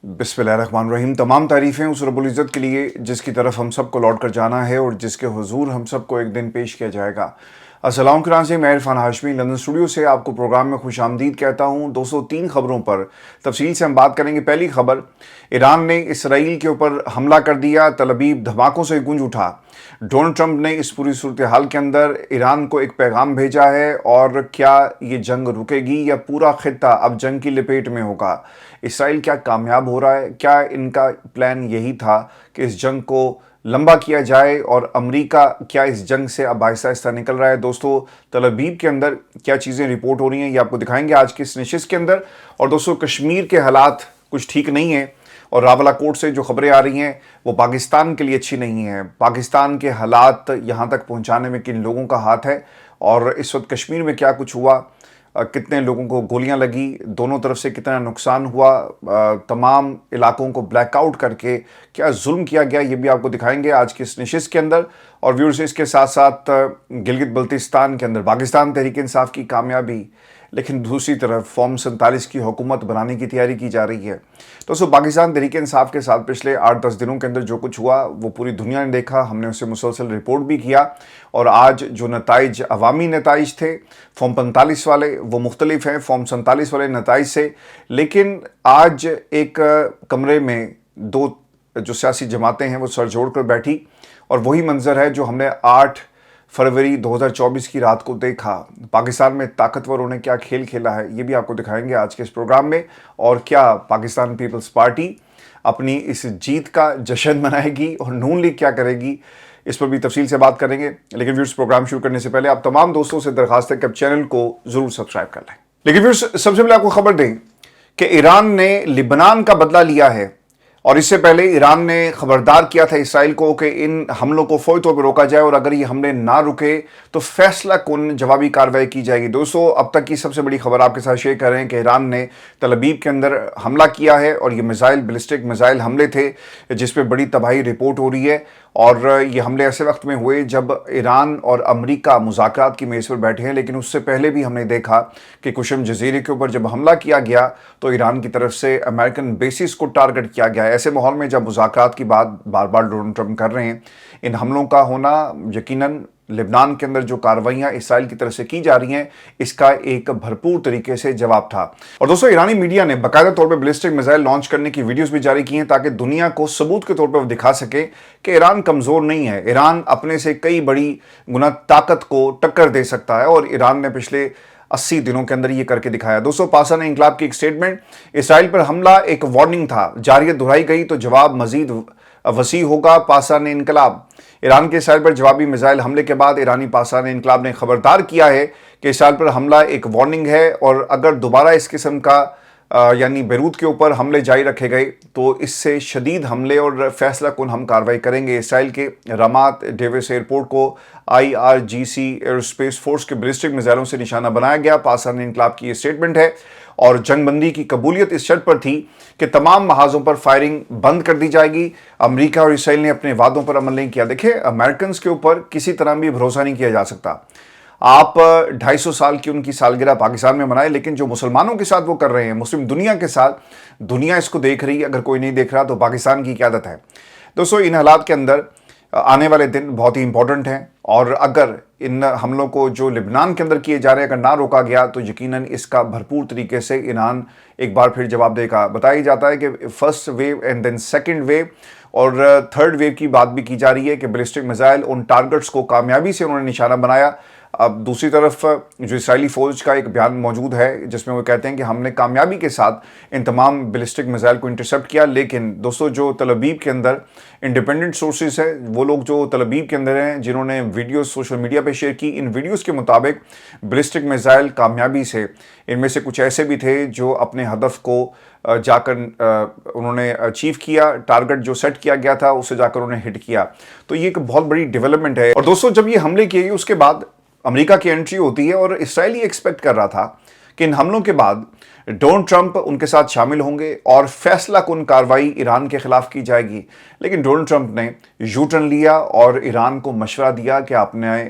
बिस्मिल्लाहिर्रहमानिर्रहीम। तमाम तारीफ़ें उस रब्बुल इज़्ज़त के लिए जिसकी तरफ हम सब को लौट कर जाना है और जिसके हुजूर हम सब को एक दिन पेश किया जाएगा। अस्सलाम कराची, मैं इरफान हाशमी लंदन स्टूडियो से आपको प्रोग्राम में खुश आमदीद कहता हूँ। 203 खबरों पर तफसील से हम बात करेंगे। पहली खबर, ईरान ने इसराइल के ऊपर हमला कर दिया, तल अबीब धमाकों से गूंज उठा। डोनाल्ड ट्रंप ने इस पूरी सूरत हाल के अंदर ईरान को एक पैगाम भेजा है, और क्या ये जंग रुकेगी या पूरा खित्ता अब जंग की लपेट में होगा। इसराइल क्या कामयाब हो रहा है? क्या इनका प्लान यही था कि इस जंग को लंबा किया जाए, और अमेरिका क्या इस जंग से अब आहिस्ता आहिस्ता निकल रहा है? दोस्तों, तल अबीब के अंदर क्या चीज़ें रिपोर्ट हो रही हैं ये आपको दिखाएंगे आज की इस नशिस्त के अंदर। और दोस्तों, कश्मीर के हालात कुछ ठीक नहीं है, और रावलाकोट से जो खबरें आ रही हैं वो पाकिस्तान के लिए अच्छी नहीं है। पाकिस्तान के हालात यहाँ तक पहुँचाने में किन लोगों का हाथ है, और इस वक्त कश्मीर में क्या कुछ हुआ, कितने लोगों को गोलियां लगी, दोनों तरफ से कितना नुकसान हुआ, तमाम इलाकों को ब्लैकआउट करके क्या जुल्म किया गया, ये भी आपको दिखाएंगे आज की इस नशिस्त के अंदर। और व्यूअर्स, इसके साथ साथ गिलगित बल्तिस्तान के अंदर पाकिस्तान तहरीक इंसाफ की कामयाबी, लेकिन दूसरी तरफ फॉर्म 47 की हुकूमत बनाने की तैयारी की जा रही है। दोस्तों, पाकिस्तान तहरीक इंसाफ के साथ पिछले 8-10 दिनों के अंदर जो कुछ हुआ वो पूरी दुनिया ने देखा, हमने उसे मुसलसल रिपोर्ट भी किया। और आज जो नताइज, अवामी नताइज थे फॉर्म 45 वाले, वो मुख्तलिफ हैं फॉर्म 47 वाले नताइज से। लेकिन आज एक कमरे में दो जो सियासी जमातें हैं वो सर जोड़ कर बैठी, और वही मंजर है जो हमने 8 फरवरी 2024 की रात को देखा। पाकिस्तान में ताकतवरों ने क्या खेल खेला है ये भी आपको दिखाएंगे आज के इस प्रोग्राम में। और क्या पाकिस्तान पीपल्स पार्टी अपनी इस जीत का जश्न मनाएगी, और नून लीग क्या करेगी, इस पर भी तफसील से बात करेंगे। लेकिन व्यूअर्स, प्रोग्राम शुरू करने से पहले आप तमाम दोस्तों से दरखास्त है कि आप चैनल को ज़रूर सब्सक्राइब कर लें। लेकिन व्यूअर्स, सबसे पहले आपको खबर दें कि ईरान ने लिबनान का बदला लिया है, और इससे पहले ईरान ने खबरदार किया था इसराइल को कि इन हमलों को फौरी तौर पर रोका जाए, और अगर ये हमले ना रुके तो फैसला कुन जवाबी कार्रवाई की जाएगी। दोस्तों, अब तक की सबसे बड़ी खबर आपके साथ शेयर कर रहे हैं कि ईरान ने तल अबीब के अंदर हमला किया है, और ये मिसाइल, बैलिस्टिक मिसाइल हमले थे जिस पे बड़ी तबाही रिपोर्ट हो रही है। और ये हमले ऐसे वक्त में हुए जब ईरान और अमेरिका मुज़ाकरात की मेज़ पर बैठे हैं। लेकिन उससे पहले भी हमने देखा कि कुशम जजीरे के ऊपर जब हमला किया गया तो ईरान की तरफ से अमेरिकन बेसिस को टारगेट किया गया। ऐसे माहौल में जब मुज़ाकरात की बात बार बार डोनाल्ड ट्रंप कर रहे हैं, इन हमलों का होना यकीनन लेबनान के अंदर जो कार्रवाइयाँ इसराइल की तरफ से की जा रही हैं इसका एक भरपूर तरीके से जवाब था। और दोस्तों, ईरानी मीडिया ने बाकायदा तौर पर बैलिस्टिक मिसाइल लॉन्च करने की वीडियोस भी जारी की हैं ताकि दुनिया को सबूत के तौर पर दिखा सके कि ईरान कमज़ोर नहीं है, ईरान अपने से कई बड़ी गुना ताकत को टक्कर दे सकता है। और ईरान ने पिछले 80 दिनों के अंदर ये करके दिखाया। दोस्तों, पासा ने इंकलाब की एक स्टेटमेंट, इसराइल पर हमला एक वार्निंग था, जारियत दोहराई गई तो जवाब मजीद वसी होगा। पासा ने इंकलाब, ईरान के इसराइल पर जवाबी मिसाइल हमले के बाद ईरानी पासा ने इंकलाब ने खबरदार किया है कि इसराइल पर हमला एक वार्निंग है, और अगर दोबारा इस किस्म का यानी बैरूत के ऊपर हमले जारी रखे गए तो इससे शदीद हमले और फैसला कुन हम कार्रवाई करेंगे। इसराइल के रमात डेविस एयरपोर्ट को IRGC एयरोस्पेस फोर्स के बैलिस्टिक मिसाइलों से निशाना बनाया गया। पासा ने इंकलाब की ये स्टेटमेंट है, और जंगबंदी की कबूलियत इस शर्त पर थी कि तमाम महाजों पर फायरिंग बंद कर दी जाएगी। अमेरिका और इसराइल ने अपने वादों पर अमल नहीं किया। देखिए, अमेरिकन के ऊपर किसी तरह भी भरोसा नहीं किया जा सकता। आप 250 साल की उनकी सालगिरह पाकिस्तान में मनाए, लेकिन जो मुसलमानों के साथ वो कर रहे हैं, मुस्लिम दुनिया के साथ, दुनिया इसको देख रही है। अगर कोई नहीं देख रहा तो पाकिस्तान की क्या आदत है। दोस्तों, इन हालात के अंदर आने वाले दिन बहुत ही इंपॉर्टेंट हैं, और अगर इन हमलों को जो लिबनान के अंदर किए जा रहे हैं अगर ना रोका गया तो यकीनन इसका भरपूर तरीके से ईरान एक बार फिर जवाब देगा। बताया जाता है कि first wave and then second wave और थर्ड वेव की बात भी की जा रही है कि बैलिस्टिक मिसाइल उन टारगेट्स को कामयाबी से उन्होंने निशाना बनाया। अब दूसरी तरफ जो इसराइली फ़ौज का एक बयान मौजूद है जिसमें वो कहते हैं कि हमने कामयाबी के साथ इन तमाम बैलिस्टिक मिसाइल को इंटरसेप्ट किया। लेकिन दोस्तों, जो तल अबीब के अंदर इंडिपेंडेंट सोर्सेज है, वो लोग जो तल अबीब के अंदर हैं जिन्होंने वीडियोस सोशल मीडिया पे शेयर की, इन वीडियोस के मुताबिक बैलिस्टिक मिसाइल कामयाबी से, इनमें से कुछ ऐसे भी थे जो अपने हदफ को जाकर उन्होंने अचीव किया, टारगेट जो सेट किया गया था उसे जाकर उन्होंने हिट किया। तो ये एक बहुत बड़ी डेवलपमेंट है। और दोस्तों, जब ये हमले किए गए उसके बाद अमेरिका की एंट्री होती है, और इसराइल ये एक्सपेक्ट कर रहा था कि इन हमलों के बाद डोनाल्ड ट्रंप उनके साथ शामिल होंगे और फैसला कुन कार्रवाई ईरान के खिलाफ की जाएगी। लेकिन डोनाल्ड ट्रंप ने यू टर्न लिया और ईरान को मशवरा दिया कि आपने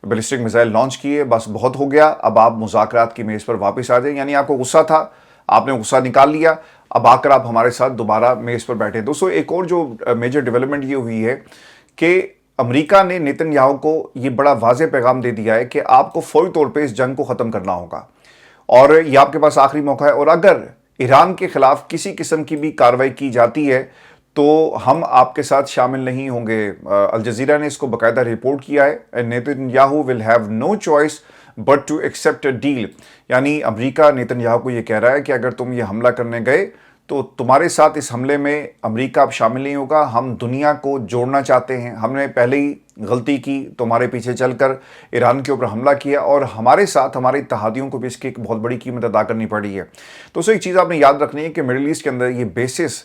बैलिस्टिक मिसाइल लॉन्च किए, बस बहुत हो गया, अब आप मुज़ाकरात की मेज़ पर वापस आ जाए। यानी आपको गुस्सा था, आपने गुस्सा निकाल लिया, अब आकर आप हमारे साथ दोबारा मेज पर बैठे। दोस्तों एक और जो मेजर डेवलपमेंट ये हुई है कि अमेरिका ने नेतन्याहू को ये बड़ा वाज़ेह पैगाम दे दिया है कि आपको फौरी तौर पे इस जंग को ख़त्म करना होगा और ये आपके पास आखिरी मौका है, और अगर ईरान के खिलाफ किसी किस्म की भी कार्रवाई की जाती है तो हम आपके साथ शामिल नहीं होंगे। अल जज़ीरा ने इसको बाकायदा रिपोर्ट किया है। Netanyahu will have no choice but to accept a deal, यानी अमेरिका नेतन्याहू को ये कह रहा है कि अगर तुम ये हमला करने गए तो तुम्हारे साथ इस हमले में अमेरिका अब शामिल नहीं होगा। हम दुनिया को जोड़ना चाहते हैं, हमने पहले ही गलती की, तुम्हारे पीछे चलकर ईरान के ऊपर हमला किया और हमारे साथ हमारे इत्तेहादियों को भी इसकी एक बहुत बड़ी कीमत अदा करनी पड़ी है। तो एक चीज़ आपने याद रखनी है कि मिडिल ईस्ट के अंदर ये बेसिस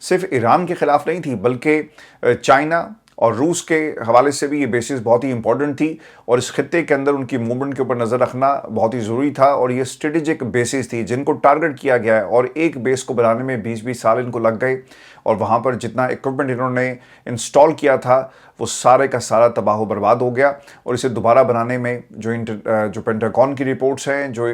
सिर्फ ईरान के खिलाफ नहीं थी, बल्कि चाइना और रूस के हवाले से भी ये बेसिस बहुत ही इंपॉर्टेंट थी और इस खित्ते के अंदर उनकी मूवमेंट के ऊपर नज़र रखना बहुत ही ज़रूरी था। और ये स्ट्रेटेजिक बेसिस थी जिनको टारगेट किया गया है और एक बेस को बनाने में 20-20 साल इनको लग गए और वहाँ पर जितना इक्विपमेंट इन्होंने इंस्टॉल किया था वो सारे का सारा तबाह बर्बाद हो गया। और इसे दोबारा बनाने में जो पेंटागन की रिपोर्ट्स हैं, जो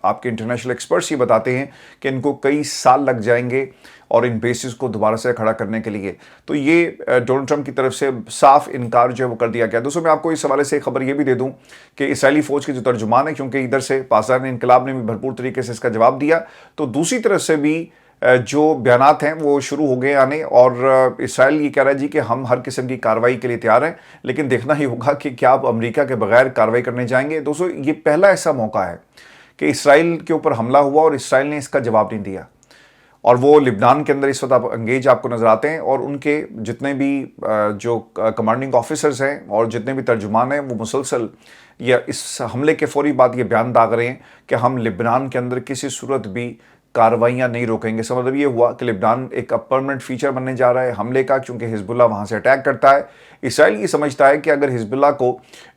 आपके इंटरनेशनल एक्सपर्ट्स ये बताते हैं कि इनको कई साल लग जाएंगे और इन बेसिस को दोबारा से खड़ा करने के लिए। तो ये डोनाल्ड ट्रंप की तरफ से साफ इनकार जो है वो कर दिया गया। दोस्तों मैं आपको इस हवाले से खबर ये भी दे दूं कि इसराइली फ़ौज के जो तर्जुमान है, क्योंकि इधर से पाकिस्तान इनकलाब ने भी भरपूर तरीके से इसका जवाब दिया, तो दूसरी तरफ से भी जो बयानात हैं वो शुरू हो गए आने और इसराइल ये कह रहा है जी कि हम हर किस्म की कार्रवाई के लिए तैयार हैं, लेकिन देखना ही होगा कि क्या आप अमेरिका के बगैर कार्रवाई करने जाएंगे। दोस्तों ये पहला ऐसा मौका है कि इसराइल के ऊपर हमला हुआ और इसराइल ने इसका जवाब नहीं दिया और वो लिबनान के अंदर इस वक्त आप अंगेज आपको नज़र आते हैं और उनके जितने भी जो कमांडिंग ऑफिसर्स हैं और जितने भी तर्जुमान हैं वो मुसलसल या इस हमले के फौरी बाद ये बयान दाग रहे हैं कि हम लिबनान के अंदर किसी सूरत भी कार्रवाइयाँ नहीं रोकेंगे। इसका मतलब ये हुआ कि लिबनान एक परमानेंट फीचर बनने जा रहा है हमले का, क्योंकि हिजबुल्लाह वहाँ से अटैक करता है। इसराइल ये समझता है कि अगर हिजबुल्लाह को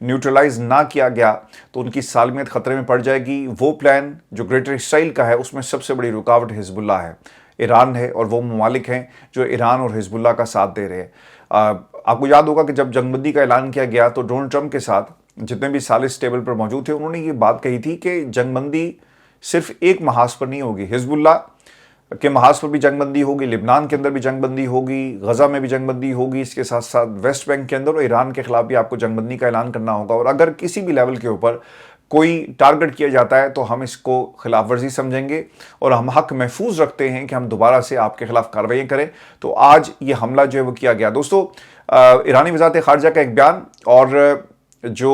न्यूट्रलाइज ना किया गया तो उनकी सालमियत ख़तरे में पड़ जाएगी। वो प्लान जो ग्रेटर इसराइल का है उसमें सबसे बड़ी रुकावट हिजबुल्लाह है, ईरान है और वो ममालिक हैं जो ईरान और हिजबुल्लाह का साथ दे रहे हैं। आपको याद होगा कि जब जंगबंदी का ऐलान किया गया तो डोनाल्ड ट्रंप के साथ जितने भी सालिस टेबल पर मौजूद थे उन्होंने ये बात कही थी कि जंगबंदी सिर्फ एक महाज पर नहीं होगी, हिजबुल्लाह के महाज पर भी जंगबंदी होगी, लिबनान के अंदर भी जंगबंदी होगी, गजा में भी जंगबंदी होगी, इसके साथ साथ वेस्ट बैंक के अंदर और ईरान के खिलाफ भी आपको जंगबंदी का ऐलान करना होगा। और अगर किसी भी लेवल के ऊपर कोई टारगेट किया जाता है तो हम इसको खिलाफ वर्जी समझेंगे और हम हक महफूज रखते हैं कि हम दोबारा से आपके खिलाफ कार्रवाई करें। तो आज ये हमला जो है वो किया गया। दोस्तों ईरानी वज़ारत ख़ारजा का एक बयान और जो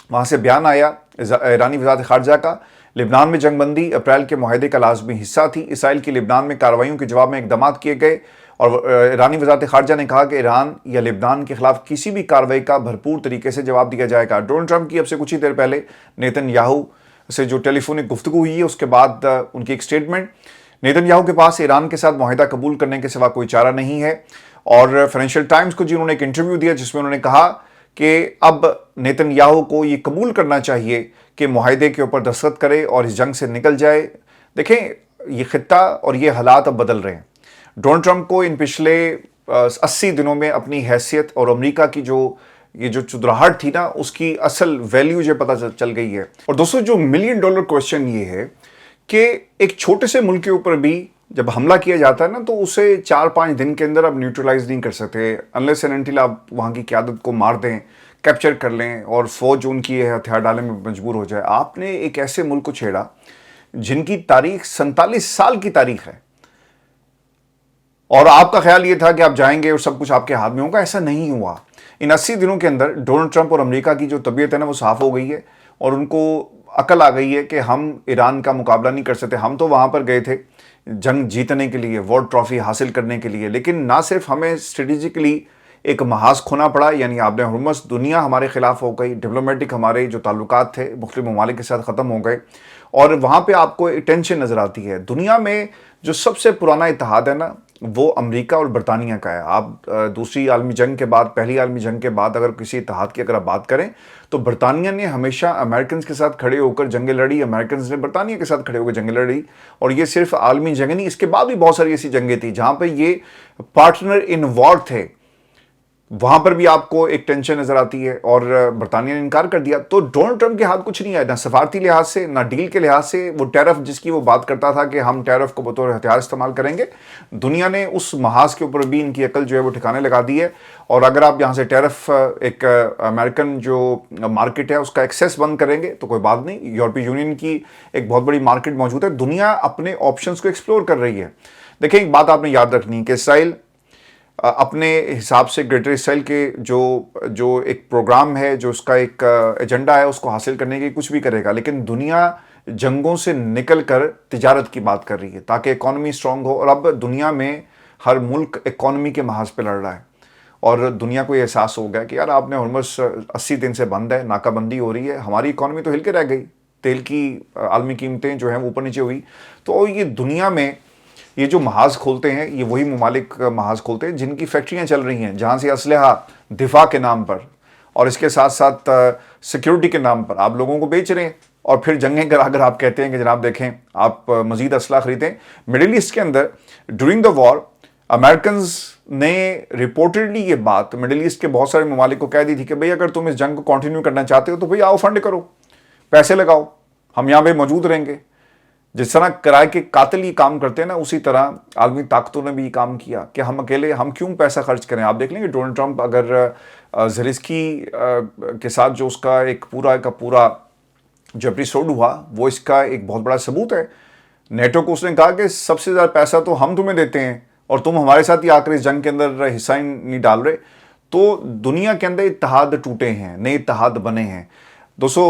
वहाँ से बयान आया ईरानी वज़ारत ख़ारजा का, लिबनान में जंगबंदी अप्रैल के मुआहदे का लाजमी हिस्सा थी। इसराइल की लिबनान में कार्रवाइयों के जवाब में इक़दामात किए गए और ईरानी वज़ारत ख़ारजा ने कहा कि ईरान या लिबनान के खिलाफ किसी भी कार्रवाई का भरपूर तरीके से जवाब दिया जाएगा। डोनाल्ड ट्रंप की अब से कुछ ही देर पहले नेतन्याहू से जो टेलीफोनिक गुफ्तगू हुई है उसके बाद उनकी एक स्टेटमेंट, नेतन्याहू के पास ईरान के साथ मुआहदा कबूल करने के सिवा कोई चारा नहीं है। और फाइनेंशियल टाइम्स को जिन्होंने एक इंटरव्यू दिया जिसमें उन्होंने कहा कि अब नेतन्याहू को ये कबूल करना चाहिए कि मुआहदे के ऊपर दस्तखत करे और इस जंग से निकल जाए। देखें ये खित्ता और ये हालात अब बदल रहे हैं। डोनाल्ड ट्रंप को इन पिछले 80 दिनों में अपनी हैसियत और अमेरिका की ये जो चुदराहट थी ना उसकी असल वैल्यू जो पता चल गई है। और दोस्तों जो $1 मिलियन क्वेश्चन ये है कि एक छोटे से मुल्क के ऊपर भी जब हमला किया जाता है ना तो उसे 4-5 दिन के अंदर आप न्यूट्रलाइज नहीं कर सकते अनलेस एंड अनटिल आप वहाँ की क़यादत को मार दें, कैप्चर कर लें और फौज उनकी हथियार डालने में मजबूर हो जाए। आपने एक ऐसे मुल्क को छेड़ा जिनकी तारीख 47 साल की तारीख है और आपका ख्याल ये था कि आप जाएंगे और सब कुछ आपके हाथ में होगा। ऐसा नहीं हुआ। इन 80 दिनों के अंदर डोनाल्ड ट्रंप और अमेरिका की जो तबीयत है ना वो साफ हो गई है और उनको अकल आ गई है कि हम ईरान का मुकाबला नहीं कर सकते। हम तो वहाँ पर गए थे जंग जीतने के लिए, वर्ल्ड ट्रॉफी हासिल करने के लिए, लेकिन ना सिर्फ हमें स्ट्रेटेजिकली एक महाज खोना पड़ा यानी आपने हुर्मस, दुनिया हमारे खिलाफ हो गई, डिप्लोमेटिक हमारे जो ताल्लुकात थे मुख्तलिफ ममालिक के साथ ख़त्म हो गए और वहाँ पे आपको एक टेंशन नज़र आती है। दुनिया में जो सबसे पुराना इत्तेहाद है ना वो अमेरिका और बरतानिया का है। आप दूसरी आलमी जंग के बाद, पहली आलमी जंग के बाद अगर किसी इत्तेहाद की अगर आप बात करें तो बरतानिया ने हमेशा अमेरिकन के साथ खड़े होकर जंगें लड़ी, अमेरिकन ने बरतानिया के साथ खड़े होकर जंगें लड़ी। और ये सिर्फ आलमी जंग नहीं, इसके बाद भी बहुत सारी ऐसी जंगें थी जहाँ पर ये पार्टनर इन वॉर थे। وہاں پر بھی آپ کو ایک ٹینشن نظر آتی ہے، اور برطانیہ نے انکار کر دیا. تو ڈونلڈ ٹرمپ کے ہاتھ کچھ نہیں ہے، نہ سفارتی لحاظ سے نہ ڈیل کے لحاظ سے. وہ ٹیرف جس کی وہ بات کرتا تھا کہ ہم ٹیرف کو بطور ہتھیار استعمال کریں گے، دنیا نے اس محاذ کے اوپر بھی ان کی عقل جو ہے وہ ٹھکانے لگا دی ہے. اور اگر آپ یہاں سے ٹیرف ایک امریکن جو مارکیٹ ہے اس کا ایکسیس بند کریں گے تو کوئی بات نہیں. یورپی یونین کی ایک بہت بڑی مارکیٹ موجود ہے. دنیا اپنے آپشنز کو ایکسپلور کر رہی ہے. دیکھیں ایک بات آپ نے یاد رکھنی ہے کہ اسرائیل اپنے حساب سے گریٹر اسرائیل کے جو ایک پروگرام ہے، جو اس کا ایک ایجنڈا ہے، اس کو حاصل کرنے کے کچھ بھی کرے گا. لیکن دنیا جنگوں سے نکل کر تجارت کی بات کر رہی ہے تاکہ اکانومی سٹرونگ ہو. اور اب دنیا میں ہر ملک اکانومی کے محاذ پہ لڑ رہا ہے، اور دنیا کو یہ احساس ہو گیا کہ یار آپ نے ہرمز 80 دن سے بند ہے، ناکہ بندی ہو رہی ہے، ہماری اکانومی تو ہل کے رہ گئی، تیل کی عالمی قیمتیں جو ہیں وہ اوپر نیچے ہوئی. تو یہ دنیا میں یہ جو محاذ کھولتے ہیں، یہ وہی ممالک محاذ کھولتے ہیں جن کی فیکٹریاں چل رہی ہیں، جہاں سے اسلحہ دفاع کے نام پر اور اس کے ساتھ ساتھ سیکیورٹی کے نام پر آپ لوگوں کو بیچ رہے ہیں. اور پھر جنگیں کرا کر آپ کہتے ہیں کہ جناب دیکھیں آپ مزید اسلحہ خریدیں. مڈل ایسٹ کے اندر ڈیورنگ دا وار امریکنز نے رپورٹڈلی یہ بات مڈل ایسٹ کے بہت سارے ممالک کو کہہ دی تھی کہ بھئی اگر تم اس جنگ کو کنٹینیو کرنا چاہتے ہو تو بھئی آؤ فنڈ کرو، پیسے لگاؤ، ہم یہاں پہ موجود رہیں گے. جس طرح کرائے کے قاتل یہ کام کرتے ہیں نا، اسی طرح عالمی طاقتوں نے بھی یہ کام کیا کہ ہم اکیلے ہم کیوں پیسہ خرچ کریں. آپ دیکھ لیں کہ ڈونلڈ ٹرمپ اگر زیلنسکی کے ساتھ جو اس کا ایک پورا کا پورا جو ایپیسوڈ ہوا وہ اس کا ایک بہت بڑا ثبوت ہے. نیٹو کو اس نے کہا کہ سب سے زیادہ پیسہ تو ہم تمہیں دیتے ہیں اور تم ہمارے ساتھ ہی آ کر اس جنگ کے اندر حصہ نہیں ڈال رہے. تو دنیا کے اندر اتحاد ٹوٹے ہیں، نئے اتحاد بنے ہیں. دوستو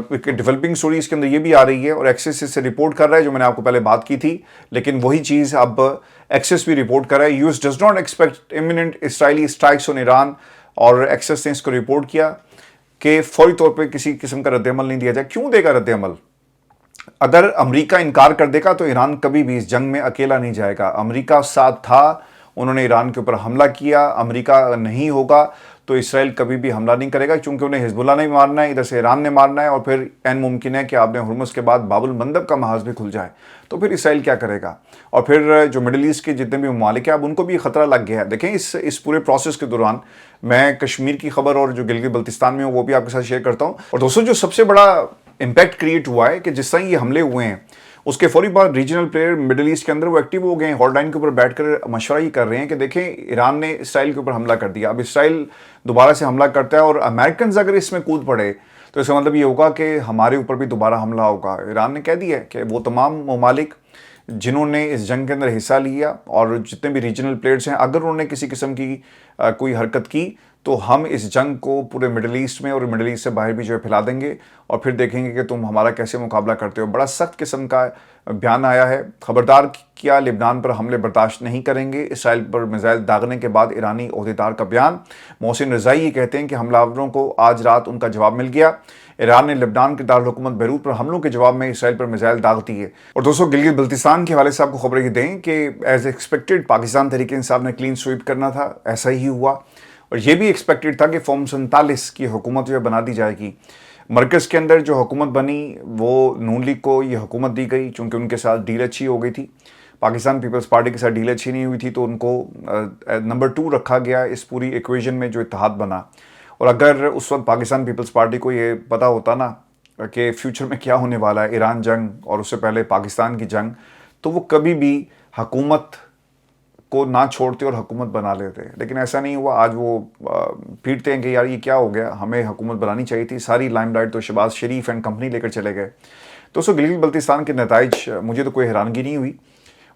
ڈیولپنگ سٹوری اس کے اندر یہ بھی آ رہی ہے، اور ایکسس اس سے رپورٹ کر رہا ہے جو میں نے آپ کو پہلے بات کی تھی. لیکن وہی چیز اب ایکسس بھی رپورٹ کر رہا ہے. U S does not expect imminent Israeli strikes on Iran, اور ایکسس نے اس کو رپورٹ کیا کہ فوری طور پہ کسی قسم کا رد عمل نہیں دیا جائے. کیوں دے گا رد عمل؟ اگر امریکہ انکار کر دے گا تو ایران کبھی بھی اس جنگ میں اکیلا نہیں جائے گا. امریکہ ساتھ تھا، انہوں نے ایران کے اوپر حملہ کیا. امریکہ نہیں ہوگا تو اسرائیل کبھی بھی حملہ نہیں کرے گا، کیونکہ انہیں حزب اللہ نے مارنا ہے، ادھر سے ایران نے مارنا ہے، اور پھر عین ممکن ہے کہ آپ نے ہرمز کے بعد باب المندب کا محاذ بھی کھل جائے تو پھر اسرائیل کیا کرے گا. اور پھر جو مڈل ایسٹ کے جتنے بھی ممالک ہیں اب ان کو بھی خطرہ لگ گیا ہے. دیکھیں اس پورے پروسیس کے دوران میں کشمیر کی خبر اور جو گلگت بلتستان میں ہوں وہ بھی آپ کے ساتھ شیئر کرتا ہوں. اور دوستوں جو سب سے بڑا امپیکٹ کریٹ ہوا ہے کہ جس طرح یہ حملے ہوئے ہیں اس کے فوری بعد ریجنل پلیئر مڈل ایسٹ کے اندر وہ ایکٹیو ہو گئے ہیں. ہاٹ لائن کے اوپر بیٹھ کر مشورہ یہ کر رہے ہیں کہ دیکھیں ایران نے اسرائیل کے اوپر حملہ کر دیا، اب اسرائیل دوبارہ سے حملہ کرتا ہے اور امریکنز اگر اس میں کود پڑے تو اس کا مطلب یہ ہوگا کہ ہمارے اوپر بھی دوبارہ حملہ ہوگا. ایران نے کہہ دیا ہے کہ وہ تمام ممالک جنہوں نے اس جنگ کے اندر حصہ لیا اور جتنے بھی ریجنل پلیئرز ہیں اگر انہوں نے کسی قسم کی کوئی حرکت کی تو ہم اس جنگ کو پورے مڈل ایسٹ میں اور مڈل ایسٹ سے باہر بھی جو ہے پھیلا دیں گے اور پھر دیکھیں گے کہ تم ہمارا کیسے مقابلہ کرتے ہو. بڑا سخت قسم کا بیان آیا ہے. خبردار کیا لبنان پر حملے برداشت نہیں کریں گے. اسرائیل پر میزائل داغنے کے بعد ایرانی عہدیدار کا بیان. محسن رضائی یہ کہتے ہیں کہ حملہ آوروں کو آج رات ان کا جواب مل گیا. ایران نے لبنان کے دارالحکومت بیروت پر حملوں کے جواب میں اسرائیل پر میزائل داغ دیے. اور دوستوں گلگت بلتستان کے حوالے سے آپ کو خبر یہ دیں کہ ایز ایکسپیکٹڈ پاکستان تحریک انصاف نے کلین سویپ کرنا تھا، ایسا ہی ہوا. اور یہ بھی ایکسپیکٹڈ تھا کہ فارم 47 کی حکومت جو بنا دی جائے گی. مرکز کے اندر جو حکومت بنی وہ نون لیگ کو یہ حکومت دی گئی چونکہ ان کے ساتھ ڈیل اچھی ہو گئی تھی. پاکستان پیپلز پارٹی کے ساتھ ڈیل اچھی نہیں ہوئی تھی تو ان کو نمبر 2 رکھا گیا اس پوری ایکویژن میں جو اتحاد بنا. اور اگر اس وقت پاکستان پیپلز پارٹی کو یہ پتا ہوتا نا کہ فیوچر میں کیا ہونے والا ہے، ایران جنگ اور اس سے پہلے پاکستان کی جنگ، تو وہ کبھی بھی حکومت کو نہ چھوڑتے اور حکومت بنا لیتے. لیکن ایسا نہیں ہوا. آج وہ پیٹتے ہیں کہ یار یہ کیا ہو گیا، ہمیں حکومت بنانی چاہیے تھی. ساری لائم لائٹ تو شہباز شریف اینڈ کمپنی لے کر چلے گئے. دوستوں گلگت بلتستان کے نتائج مجھے تو کوئی حیرانگی نہیں ہوئی،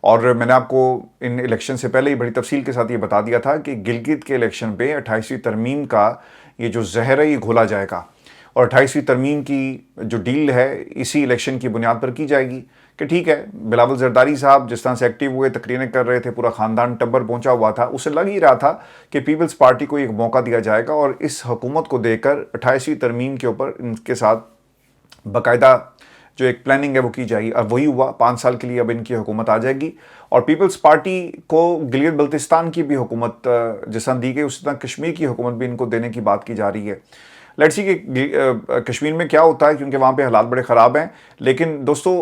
اور میں نے آپ کو ان الیکشن سے پہلے ہی بڑی تفصیل کے ساتھ یہ بتا دیا تھا کہ گلگت کے الیکشن پہ 28ویں ترمیم کا یہ جو زہر ہے یہ گھولا جائے گا، اور 28ویں ترمیم کی جو ڈیل ہے اسی الیکشن کی بنیاد پر کی جائے گی. کہ ٹھیک ہے بلاول زرداری صاحب جس طرح سے ایکٹیو ہوئے، تقریریں کر رہے تھے، پورا خاندان ٹبر پہنچا ہوا تھا، اسے لگ ہی رہا تھا کہ پیپلز پارٹی کو ایک موقع دیا جائے گا اور اس حکومت کو دے کر 28ویں ترمیم کے اوپر ان کے ساتھ باقاعدہ جو ایک پلاننگ ہے وہ کی جائے گی. اور وہی ہوا. 5 سال کے لیے اب ان کی حکومت آ جائے گی، اور پیپلز پارٹی کو گلگت بلتستان کی بھی حکومت جس طرح دی گئی اسی طرح کشمیر کی حکومت بھی ان کو دینے کی بات کی جا رہی ہے. لیٹس سی کہ کشمیر میں کیا ہوتا ہے کیونکہ وہاں پہ حالات بڑے خراب ہیں. لیکن دوستو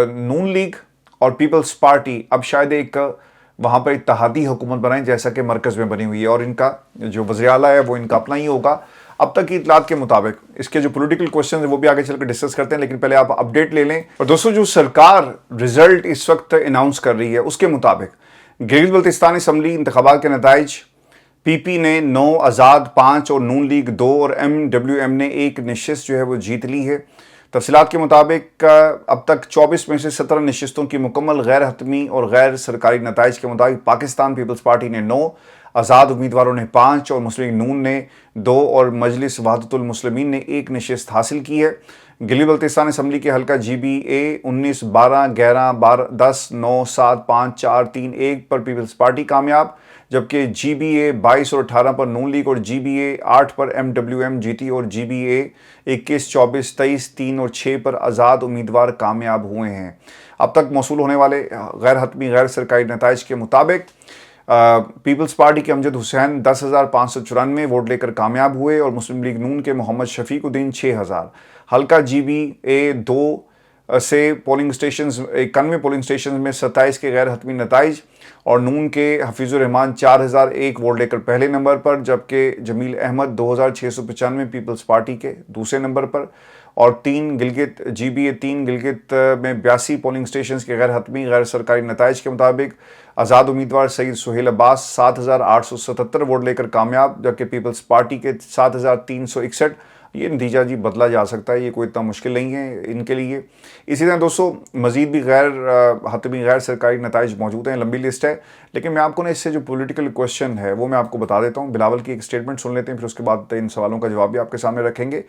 نون لیگ اور پیپلز پارٹی اب شاید ایک वहाँ पर इत्तेहादी हुकूमत बनाएं जैसा कि मरकज़ में बनी हुई है, और इनका जो वज़ीर आला है वो इनका अपना ही होगा अब तक की इतलात के मुताबिक। इसके जो पॉलिटिकल क्वेश्चन है वो भी आगे चलकर डिस्कस करते हैं, लेकिन पहले आप अपडेट ले लें। और दोस्तों, जो सरकार रिजल्ट इस वक्त अनाउंस कर रही है उसके मुताबिक गिलगित बल्तिस्तान असम्बली इंतखाबात के नताइज पीपी ने 9, आज़ाद 5 और नून लीग 2 और MWM ने 1 नशिस्त जो है वो जीत ली है। तफसीलात के मुताबिक अब तक 24 में से 17 नशिस्तों की मुकम्मल गैर हतमी और गैर सरकारी नताइज के मुताबिक पाकिस्तान पीपल्स पार्टी ने 9, आज़ाद उम्मीदवारों ने 5 और मुस्लिम लीग नून ने 2 और मजलिस वहदतुल मुस्लिमीन ने 1 नशिस्त हासिल की है। गिलगित बल्तिस्तान असम्बली के हल्का GBA 19, 12, 11, 12, 10, 9, 7, 5, 4, 3, 1 पर पीपल्स पार्टी कामयाब, जबकि GBA 22 और 18 पर नून लीग और GBA 8 पर MWM जीती और GBA 21, 24, 23, 3 और 6 पर आज़ाद उम्मीदवार कामयाब हुए हैं। अब तक मौसूल होने वाले गैर हतमी गैर सरकारी नताइज के मुताबिक पीपल्स पार्टी के अमजद हुसैन 10,594 वोट लेकर कामयाब हुए और मुस्लिम लीग नून के मोहम्मद शफीकुद्दीन 6,000। हल्का GBA 2 से पोलिंग स्टेशन 91 पोलिंग स्टेशन में 27 के गैर हतमी नताइज और नून के हफीजुर रहमान 4001 वोट लेकर पहले नंबर पर, जबकि जमील अहमद 2695 पीपल्स पार्टी के दूसरे नंबर पर, और 3 गिलगित GBA 3 गिलगित में 82 पोलिंग स्टेशन के गैर हतमी गैर सरकारी नताइज के मुताबिक आज़ाद उम्मीदवार सईद सुहेल अब्बास 7,877 वोट लेकर कामयाब, जबकि पीपल्स पार्टी के 7,361। ये नतीजा जी बदला जा सकता है, ये कोई इतना मुश्किल नहीं है इनके लिए। इसी तरह दोस्तों, मज़ीद भी गैर हतमी गैर सरकारी नताइज मौजूद हैं, लंबी लिस्ट है, लेकिन मैं आपको ना इससे जो पॉलिटिकल क्वेश्चन है वो मैं आपको बता देता हूँ। बिलावल की एक स्टेटमेंट सुन लेते हैं, फिर उसके बाद इन सवालों का जवाब भी आपके सामने रखेंगे।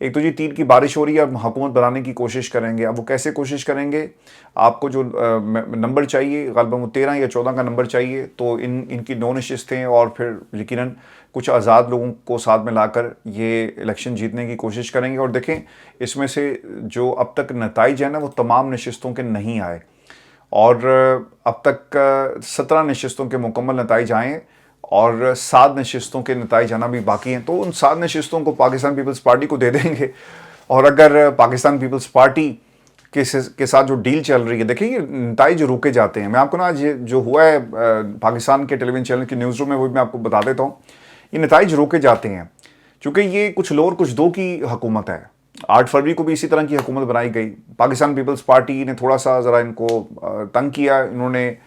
एक तो जी तीर की बारिश हो रही है, अब हुकूमत बनाने की कोशिश करेंगे। अब वो कैसे कोशिश करेंगे? आपको जो नंबर चाहिए ग़ालिबन 13 या 14 का नंबर चाहिए, तो इनकी 9 नशिस्तें और फिर यकीनन कुछ आज़ाद लोगों को साथ में लाकर ये इलेक्शन जीतने की कोशिश करेंगे। और देखें, इसमें से जो अब तक नताइज है ना वो तमाम नशिस्तों के नहीं आए, और अब तक 17 नशिस्तों के मुकम्मल नताइज आए और 7 नशिस्तों के नताइज आना भी बाकी हैं। तो उन 7 नशिस्तों को पाकिस्तान पीपल्स पार्टी को दे देंगे, और अगर पाकिस्तान पीपल्स पार्टी के साथ जो डील चल रही है, देखिए ये नताइज रोके जाते हैं। मैं आपको ना आज जो हुआ है पाकिस्तान के टेलीविजन चैनल की न्यूज़ रूम में, वो भी मैं आपको बता देता हूँ। ये नताइज रोके जाते हैं चूँकि ये कुछ लोअर कुछ दो की हुकूमत है। 8 फरवरी को भी इसी तरह की हुकूमत बनाई गई। पाकिस्तान पीपल्स पार्टी ने थोड़ा सा ज़रा इनको तंग किया, इन्होंने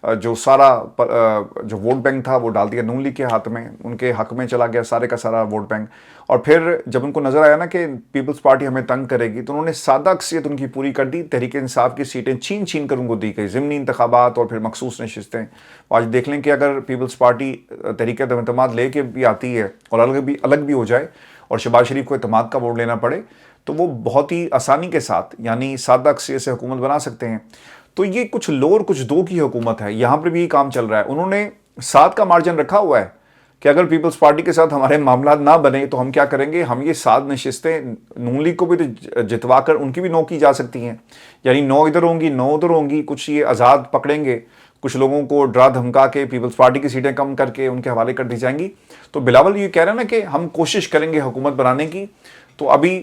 जो सारा जो वोट बैंक था वो डाल दिया नून लीग के हाथ में, उनके हक में चला गया सारे का सारा वोट बैंक। और फिर जब उनको नज़र आया ना कि पीपल्स पार्टी हमें तंग करेगी, तो उन्होंने सादा अक्सियत उनकी पूरी कर दी। तहरीक इंसाफ की सीटें छीन छीन कर उनको दी गई, ज़िमनी इंतखाबात और फिर मखसूस नशिस्तें। आज देख लें कि अगर पीपल्स पार्टी तहरीक एतमाद ले के भी आती है और अलग भी हो जाए और शहबाज शरीफ को एतमाद का वोट लेना पड़े, तो वो बहुत ही आसानी के साथ यानी सादा अक्सियत से हुकूमत बना सकते हैं। तो ये कुछ लोअर कुछ दो की हुकूमत है, यहाँ पर भी ये काम चल रहा है। उन्होंने 7 का मार्जिन रखा हुआ है कि अगर पीपल्स पार्टी के साथ हमारे मामला ना बने तो हम क्या करेंगे, हम ये 7 नशिस्तें नून लीग को भी तो जितवा कर उनकी भी 9 की जा सकती हैं, यानी 9 इधर होंगी 9 उधर होंगी। कुछ ये आज़ाद पकड़ेंगे, कुछ लोगों को डरा धमका के पीपल्स पार्टी की सीटें कम करके उनके हवाले कर दी जाएंगी। तो बिलावल ये कह रहे हैं ना कि हम कोशिश करेंगे हुकूमत बनाने की, तो अभी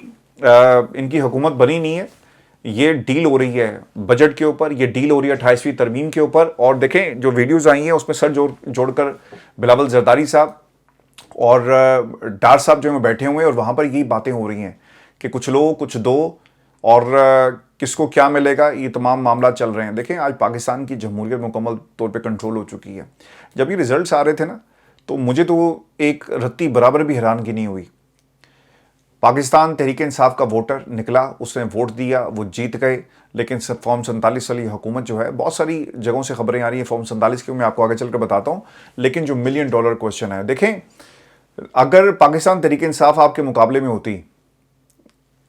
इनकी हुकूमत बनी नहीं है। ये डील हो रही है बजट के ऊपर, ये डील हो रही है 28वीं तरमीम के ऊपर। और देखें जो वीडियोस आई हैं उसमें सर जोड़कर बिलावल जरदारी साहब और डार साहब जो हैं बैठे हुए हैं, और वहाँ पर यही बातें हो रही हैं कि कुछ लो कुछ दो और किसको क्या मिलेगा, ये तमाम मामला चल रहे हैं। देखें, आज पाकिस्तान की जमहूरियत मुकम्मल तौर पे कंट्रोल हो चुकी है। जब ये रिजल्ट्स आ रहे थे ना, तो मुझे तो एक रत्ती बराबर भी हैरानगी नहीं हुई। पाकिस्तान तहरीक इंसाफ का वोटर निकला, उसने वोट दिया, वो जीत गए, लेकिन फॉर्म 47 वाली हुकूमत जो है, बहुत सारी जगहों से खबरें आ रही हैं फॉर्म 47 की, मैं आपको आगे चलकर बताता हूँ। लेकिन जो $1 मिलियन क्वेश्चन है, देखें, अगर पाकिस्तान तहरीक इंसाफ आपके मुकाबले में होती,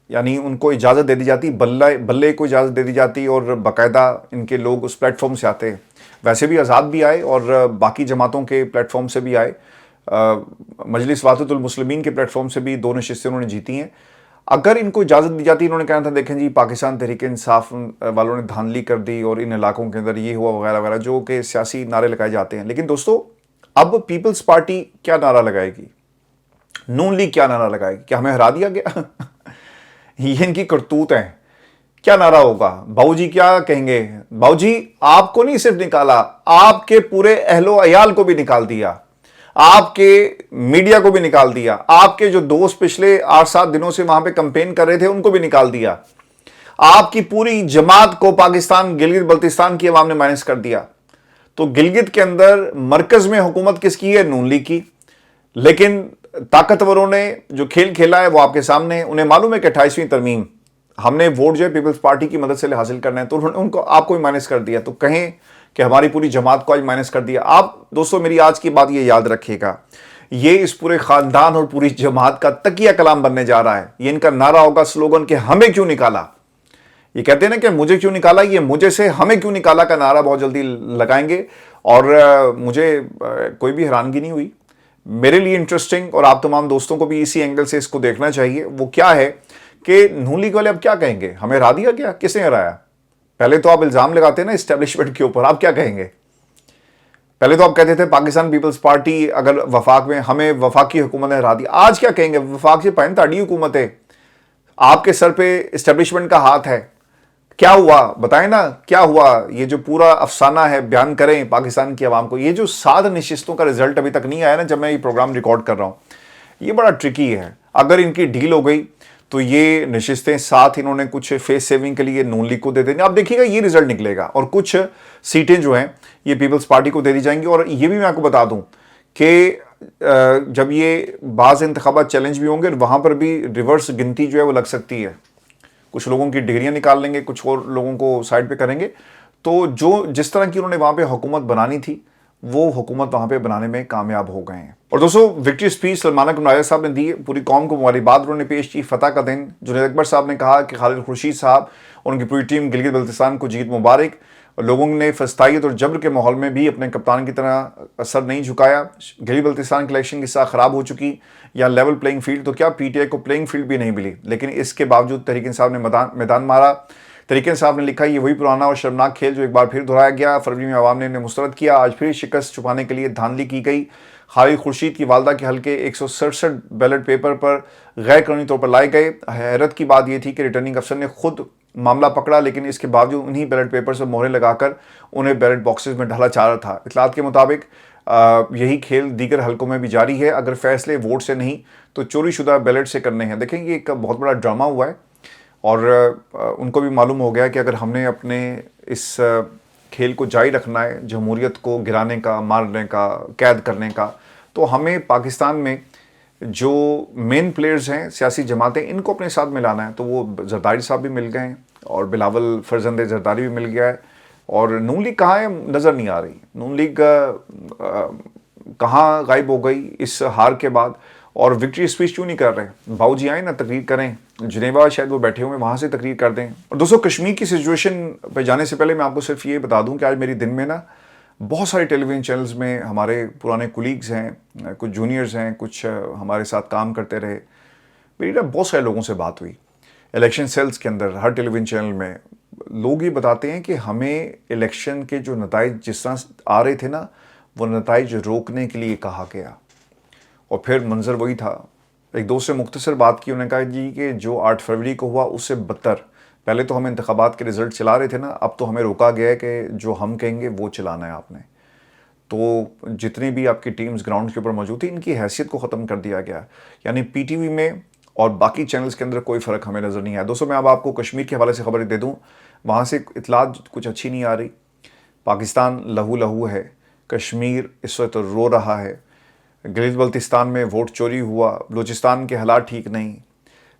यानी उनको इजाज़त दे दी जाती, बल्ले को इजाज़त दे दी जाती और बाकायदा इनके लोग उस प्लेटफॉर्म से आते, वैसे भी आज़ाद भी आए और बाकी जमातों के प्लेटफॉर्म से भी आए, मजलिस वहदतुल मुस्लिमीन के प्लेटफॉर्म से भी 2 नशिस्तें उन्होंने जीती हैं। अगर इनको इजाज़त दी जाती, इन्होंने कहना था देखें जी पाकिस्तान तहरीक इंसाफ वालों ने धांधली कर दी और इन इलाकों के अंदर ये हुआ वगैरह वगैरह, जो कि सियासी नारे लगाए जाते हैं। लेकिन दोस्तों, अब पीपल्स पार्टी क्या नारा लगाएगी, नून लीग क्या नारा लगाएगी, क्या हमें हरा दिया गया? ये इनकी करतूत है क्या नारा होगा? बाबूजी क्या कहेंगे? बाबूजी आपको नहीं सिर्फ निकाला, आपके पूरे अहलो अयाल को भी निकाल दिया, आपके मीडिया को भी निकाल दिया, आपके जो दोस्त पिछले 8-7 दिनों से वहां पे कैंपेन कर रहे थे उनको भी निकाल दिया, आपकी पूरी जमात को पाकिस्तान गिलगित बल्तिस्तान की अवाम ने माइनस कर दिया। तो गिलगित के अंदर मरकज में हुकूमत किसकी है? नून लीग की। लेकिन ताकतवरों ने जो खेल खेला है वो आपके सामने है। उन्हें मालूम है कि 28वीं तरमीम हमने वोट जो है पीपल्स पार्टी की मदद से हासिल करना है, तो उन्होंने उनको आपको भी माइनस कर दिया। तो कहें कि हमारी पूरी जमात को आज माइनस कर दिया। आप दोस्तों मेरी आज की बात ये याद रखिएगा, ये इस पूरे खानदान और पूरी जमात का तकिया कलाम बनने जा रहा है। ये इनका नारा होगा, स्लोगन कि हमें क्यों निकाला। ये कहते हैं ना कि मुझे क्यों निकाला, ये मुझे से हमें क्यों निकाला का नारा बहुत जल्दी लगाएंगे। और मुझे कोई भी हैरानगी नहीं हुई, मेरे लिए इंटरेस्टिंग और आप तमाम दोस्तों को भी इसी एंगल से इसको देखना चाहिए। वो क्या है कि नून लीग वाले अब क्या कहेंगे? हमें हरा दिया क्या? किसने हराया? पहले तो आप इल्जाम लगाते हैं ना इस्टेब्लिशमेंट के ऊपर, आप क्या कहेंगे? पहले तो आप कहते थे पाकिस्तान पीपल्स पार्टी अगर वफाक में, हमें वफाकी हुकूमत ने हरा दिया। आज क्या कहेंगे? वफाक से पैंताड़ी हुकूमत है, आपके सर पे इस्टेब्लिशमेंट का हाथ है। क्या हुआ बताएं ना, क्या हुआ? ये जो पूरा अफसाना है बयान करें पाकिस्तान की आवाम को। ये जो 7 नशिस्तों का रिजल्ट अभी तक नहीं आया ना, जब मैं ये प्रोग्राम रिकॉर्ड कर रहा हूं, ये बड़ा ट्रिकी है। अगर इनकी डील हो गई तो ये नशिस्तें 7 इन्होंने कुछ फेस सेविंग के लिए नून लीग को दे देंगे। आप देखिएगा ये रिजल्ट निकलेगा और कुछ सीटें जो हैं ये पीपल्स पार्टी को दे दी जाएंगी। और ये भी मैं आपको बता दूं कि जब ये बाज़ इंतखाबात चैलेंज भी होंगे, वहां पर भी रिवर्स गिनती जो है वो लग सकती है। कुछ लोगों की डिग्रियां निकाल लेंगे, कुछ और लोगों को साइड पे करेंगे। तो जो जिस तरह की उन्होंने वहां पे हुकूमत बनानी थी, वो हुकूमत वहां पे बनाने में कामयाब हो गए हैं। और दोस्तों विक्ट्री स्पीच सलमान अकबर साहब ने दी, पूरी कौम को मुबारकबाद उन्होंने पेश की। फतह का दिन जुनैद अकबर साहब ने कहा कि खालिद खुर्शीद साहब और उनकी पूरी टीम गिलगित बल्तिस्तान को जीत मुबारक। लोगों ने फस्तायत और जबर के माहौल में भी अपने कप्तान की तरह सर नहीं झुकाया। गिलगित बल्तिस्तान की इलेक्शन की साख खराब हो चुकी, या लेवल प्लेइंग फील्ड तो क्या पीटीआई को प्लेइंग फील्ड भी नहीं मिली, लेकिन इसके बावजूद तहरीक इंसाफ ने मैदान मारा। तहरीक इंसाफ ने लिखा, ये वही पुराना और शर्मनाक खेल जो एक बार फिर दोहराया गया। फरवरी में आवाम ने इन्हें मुस्तरद किया, आज फिर शिकस्त छुपाने के लिए धांधली की गई। खालिद खुर्शीद की वालदा के हल्के 167 बैलेट पेपर पर गैर कानूनी तौर पर लाए गए। हैरत की बात यह थी कि रिटर्निंग अफसर ने खुद मामला पकड़ा, लेकिन इसके बावजूद उन्हीं बैलेट पेपर से मोहरें लगाकर उन्हें बैलेट बॉक्सेस में डाला जा रहा था। इतलात के मुताबिक यही खेल दीगर हलकों में भी जारी है। अगर फैसले वोट से नहीं तो चोरी शुदा बैलेट से करने हैं। देखें ये एक बहुत बड़ा ड्रामा हुआ है और उनको भी मालूम हो गया कि अगर हमने अपने इस खेल को जारी रखना है, जमहूरियत को गिराने का, मारने का, कैद करने का, तो हमें पाकिस्तान में जो मेन प्लेयर्स हैं, सियासी जमातें, इनको अपने साथ मिलाना है। तो वो जरदारी साहब भी मिल गए हैं और बिलावल फरजंद जरदारी भी मिल गया है। और नून लीग कहाँ है नज़र नहीं आ रही। नून लीग कहाँ गायब हो गई इस हार के बाद। और विक्ट्री स्पीच क्यों नहीं कर रहे? बाबूजी आए ना, तकरीर करें, जिनेवा शायद वो बैठे हुए, वहाँ से तकरीर कर दें। और दोस्तों कश्मीर की सिचुएशन पे जाने से पहले मैं आपको सिर्फ ये बता दूं कि आज मेरी दिन में ना बहुत सारे टेलीविज़न चैनल्स में हमारे पुराने कुलीग्स हैं, कुछ जूनियर्स हैं, कुछ हमारे साथ काम करते रहे, मेरी ना बहुत सारे लोगों से बात हुई। इलेक्शन सेल्स के अंदर हर टेलीविज़न चैनल में लोग ये बताते हैं कि हमें इलेक्शन के जो नताइज जिस तरह आ रहे थे ना, वो नताइज रोकने के लिए कहा गया। और फिर मंजर वही था। एक दोस्त से मुख्तसर बात की, उन्होंने कहा जी कि जो 8 फरवरी को हुआ उससे बदतर, पहले तो हम इंतखाबात के रिज़ल्ट चला रहे थे ना, अब तो हमें रोका गया है कि जो हम कहेंगे वो चलाना है आपने। तो जितनी भी आपकी टीम्स ग्राउंड के ऊपर मौजूद थी, इनकी हैसियत को ख़त्म कर दिया गया। यानी पीटीवी में और बाकी चैनल्स के अंदर कोई फ़र्क हमें नज़र नहीं आया। दोस्तों मैं अब आपको कश्मीर के हवाले से खबर दे दूँ, वहाँ से इतलात कुछ अच्छी नहीं आ रही। पाकिस्तान लहू लहू है, कश्मीर इस वक्त रो रहा है। गिलगित बल्तिस्तान में वोट चोरी हुआ, बलूचिस्तान के हालात ठीक नहीं,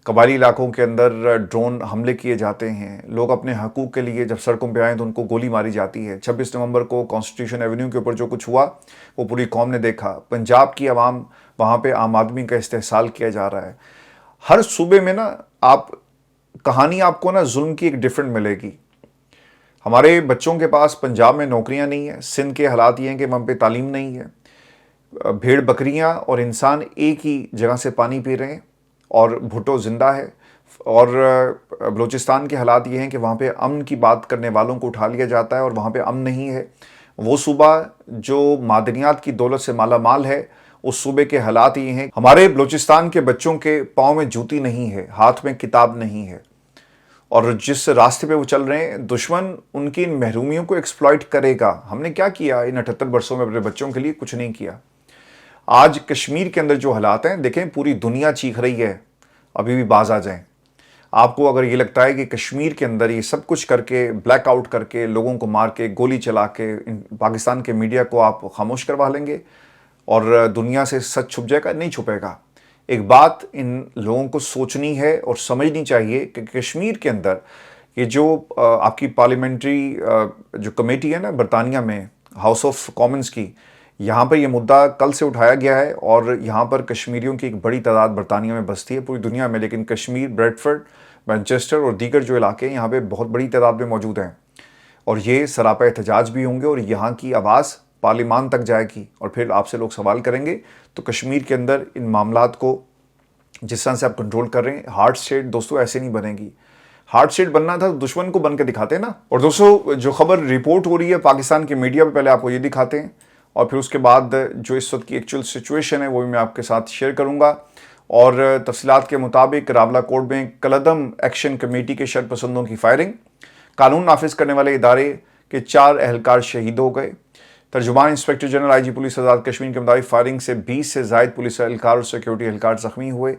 कबायली इलाकों के अंदर ड्रोन हमले किए जाते हैं, लोग अपने हकूक़ के लिए जब सड़कों पे आए तो उनको गोली मारी जाती है। 26 नवंबर को कॉन्स्टिट्यूशन एवेन्यू के ऊपर जो कुछ हुआ वो पूरी कौम ने देखा। पंजाब की आवाम, वहाँ पे आम आदमी का इस्तेहसाल किया जा रहा है। हर सूबे में ना आप कहानी आपको ना जुल्म की एक डिफरेंट मिलेगी। हमारे बच्चों के पास पंजाब में नौकरियाँ नहीं है, सिंध के हालात ये हैं कि वहाँ पे तालीम नहीं है, भेड़ बकरियां और इंसान एक ही जगह से पानी पी रहे हैं और भुट्टो ज़िंदा है। और बलूचिस्तान के हालात ये हैं कि वहाँ पे अमन की बात करने वालों को उठा लिया जाता है और वहाँ पे अमन नहीं है। वो सूबा जो मादनियात की दौलत से माला माल है, उस सूबे के हालात ये हैं। हमारे बलूचिस्तान के बच्चों के पाँव में जूती नहीं है, हाथ में किताब नहीं है, اور جس راستے پہ وہ چل رہے ہیں دشمن ان کی ان محرومیوں کو ایکسپلائٹ کرے گا. ہم نے کیا کیا ان 78 برسوں میں اپنے بچوں کے لیے؟ کچھ نہیں کیا. آج کشمیر کے اندر جو حالات ہیں دیکھیں پوری دنیا چیخ رہی ہے ابھی بھی باز آ جائیں. آپ کو اگر یہ لگتا ہے کہ کشمیر کے اندر یہ سب کچھ کر کے بلیک آؤٹ کر کے لوگوں کو مار کے گولی چلا کے پاکستان کے میڈیا کو آپ خاموش کروا لیں گے اور دنیا سے سچ چھپ جائے گا، نہیں چھپے گا. ایک بات ان لوگوں کو سوچنی ہے اور سمجھنی چاہیے کہ کشمیر کے اندر یہ جو آپ کی پارلیمنٹری جو کمیٹی ہے نا برطانیہ میں، ہاؤس آف کامنز کی، یہاں پر یہ مدعا کل سے اٹھایا گیا ہے اور یہاں پر کشمیریوں کی ایک بڑی تعداد برطانیہ میں بستی ہے پوری دنیا میں، لیکن کشمیر، بریڈفرڈ، مانچسٹر اور دیگر جو علاقے ہیں یہاں پہ بہت بڑی تعداد میں موجود ہیں اور یہ سراپا احتجاج بھی ہوں گے اور یہاں کی آواز پارلیمان تک جائے گی اور پھر آپ سے لوگ سوال کریں گے. تو کشمیر کے اندر ان معاملات کو جس طرح سے آپ کنٹرول کر رہے ہیں، ہارڈ اسٹیٹ دوستوں ایسے نہیں بنے گی. ہارڈ اسٹیٹ بننا تھا تو دشمن کو بن کے دکھاتے ہیں نا. اور دوستوں جو خبر رپورٹ ہو رہی ہے پاکستان کے میڈیا پہ، پہلے آپ کو یہ دکھاتے ہیں اور پھر اس کے بعد جو اس وقت کی ایکچوئل سچویشن ہے وہ بھی میں آپ کے ساتھ شیئر کروں گا. اور تفصیلات کے مطابق راولہ کوٹ میں کلعدم ایکشن کمیٹی کے شرپسندوں کی فائرنگ، قانون نافذ کرنے والے ادارے کے 4 اہلکار شہید ہو گئے. ترجمان inspector general I G police Azad Kashmir کے مطابق فائرنگ سے 20 سے زائد پولیس اہلکار اور سیکیورٹی اہلکار زخمی ہوئے.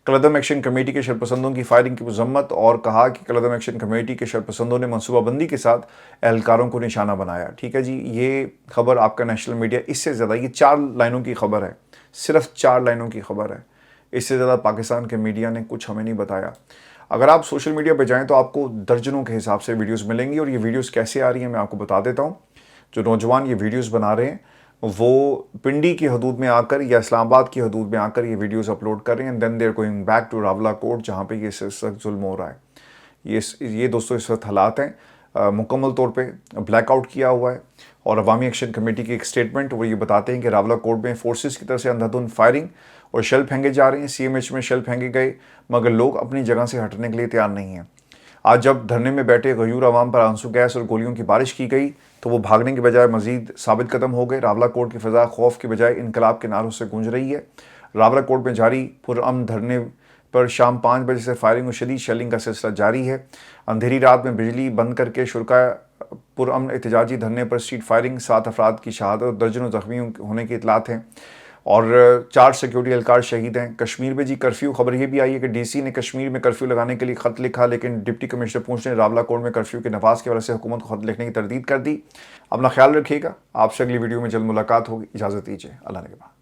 کلعدم ایکشن کمیٹی کے شرپسندوں کی فائرنگ کی مذمت اور کہا کہ کلعدم ایکشن کمیٹی کے شرپسندوں نے منصوبہ بندی کے ساتھ اہلکاروں کو نشانہ بنایا. ٹھیک ہے جی، یہ خبر آپ کا نیشنل میڈیا اس سے زیادہ، یہ 4 لائنوں کی خبر ہے، صرف 4 لائنوں کی خبر ہے. اس سے زیادہ پاکستان کے میڈیا نے کچھ ہمیں نہیں بتایا. اگر آپ سوشل میڈیا پہ جائیں تو آپ کو درجنوں کے حساب سے ویڈیوز ملیں گی اور یہ ویڈیوز کیسے آ رہی ہیں میں آپ کو بتا دیتا ہوں. جو نوجوان یہ ویڈیوز بنا رہے ہیں وہ پنڈی کی حدود میں آ کر یا اسلام آباد کی حدود میں آ کر یہ ویڈیوز اپلوڈ کر رہے ہیں. Then they are going back to Rawalakot جہاں پہ یہ سخت ظلم ہو رہا ہے. یہ دوستوں اس وقت حالات ہیں. مکمل طور پہ بلیک آؤٹ کیا ہوا ہے اور عوامی ایکشن کمیٹی کی ایک سٹیٹمنٹ وہ یہ بتاتے ہیں کہ راولہ کوٹ میں فورسز کی طرف سے اندھادھند فائرنگ اور شیل پھینکے جا رہے ہیں. سی ایم ایچ میں شیل پھینکے گئے مگر لوگ اپنی جگہ سے ہٹنے کے لیے تیار نہیں ہیں. آج جب دھرنے میں بیٹھے غیور عوام پر آنسو گیس اور گولیوں کی بارش کی گئی تو وہ بھاگنے کے بجائے مزید ثابت قدم ہو گئے. راولہ کوٹ کی فضا خوف کے بجائے انقلاب کے نعروں سے گونج رہی ہے. راولہ کوٹ میں جاری پرامن دھرنے پر شام 5 بجے سے فائرنگ اور شدید شیلنگ کا سلسلہ جاری ہے. اندھیری رات میں بجلی بند کر کے شرکاء پرامن احتجاجی دھرنے پر اسٹریٹ فائرنگ، 7 افراد کی شہادت اور درجنوں زخمی ہونے کی اطلاعات ہیں اور 4 سیکیورٹی اہلکار شہید ہیں. کشمیر میں جی کرفیو، خبر یہ بھی آئی ہے کہ ڈی سی نے کشمیر میں کرفیو لگانے کے لیے خط لکھا لیکن ڈپٹی کمشنر پونچھ نے راولہ کوٹ میں کرفیو کے نفاذ کی وجہ سے حکومت کو خط لکھنے کی تردید کر دی. اپنا خیال رکھیے گا. آپ سے اگلی ویڈیو میں جلد ملاقات ہوگی. اجازت دیجیے. اللہ نگہبان.